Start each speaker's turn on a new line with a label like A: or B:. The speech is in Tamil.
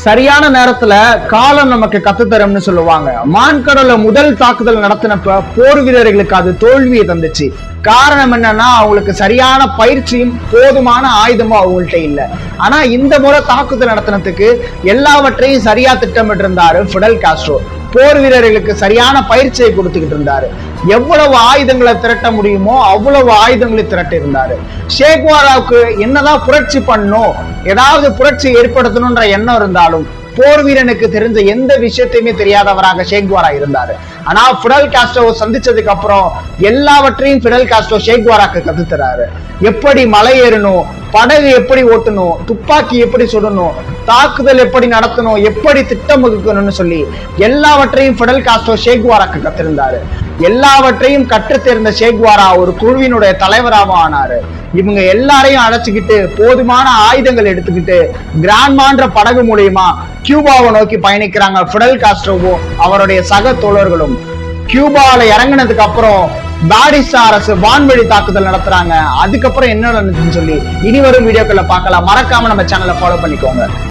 A: சரியான நேரத்துல காலம் நமக்கு கத்துத்தரும்னு சொல்லுவாங்க. மான்கடல்ல முதல் தாக்குதல் நடத்தினப்ப போர் வீரர்களுக்கு அது தோல்வியை தந்துச்சு. காரணம் என்னன்னா, அவங்களுக்கு சரியான பயிற்சியும் போதுமான ஆயுதமும் அவங்கள்ட்ட இல்ல. ஆனா இந்த முறை தாக்குதல் நடத்தினதுக்கு எல்லாவற்றையும் சரியா திட்டமிட்டு இருந்தாரு ஃபிடல் காஸ்ட்ரோ. போர் வீரர்களுக்கு சரியான பயிற்சியை கொடுத்துக்கிட்டு இருந்தாரு. எவ்வளவு ஆயுதங்களை திரட்ட முடியுமோ அவ்வளவு ஆயுதங்களை திரட்டி இருந்தாரு. ஷேக்வாராவுக்கு என்னதான் புரட்சி பண்ணும், ஏதாவது புரட்சி ஏற்படுத்தணும்ன்ற எண்ணம் இருந்தாலும் போர் வீரனுக்கு தெரிஞ்ச எந்த விஷயத்தையுமே தெரியாதவராக ஷேக்வாரா இருந்தாரு. ஆனா ஃபிடல் காஸ்ட்ரோவை சந்திச்சதுக்கு அப்புறம் எல்லாவற்றையும் ஃபிடல் காஸ்ட்ரோ ஷேக்வாராக்கு கத்துத்தராரு. எப்படி மலை ஏறணும், படகு எப்படி ஓட்டணும், துப்பாக்கி எப்படி சுடணும், தாக்குதல் எப்படி நடத்தணும், எப்படி திட்டம் வகுக்கணும்னு சொல்லி எல்லாவற்றையும் ஃபிடல் காஸ்ட்ரோ ஷேக்வாராக்கு கத்திருந்தாரு. எல்லாவற்றையும் கற்று தேர்ந்த ஷேக்வாரா ஒரு குழுவினுடைய தலைவராக ஆனாரு. இவங்க எல்லாரையும் அழைச்சுக்கிட்டு போதுமான ஆயுதங்கள் எடுத்துக்கிட்டு கிராண்ட்மான்ற படகு மூலியமா கியூபாவை நோக்கி பயணிக்கிறாங்க ஃபிடல் காஸ்ட்ரோவும் அவருடைய சக தோழர்களும். கியூபாவில இறங்கினதுக்கு அப்புறம் பாடிஸ்டா அரசு வான்வழி தாக்குதல் நடத்துறாங்க. அதுக்கப்புறம் என்ன நடந்துச்சுன்னு சொல்லி இனி வரும் வீடியோக்களை பார்க்கலாம். மறக்காம நம்ம சேனலை ஃபாலோ பண்ணிக்கோங்க.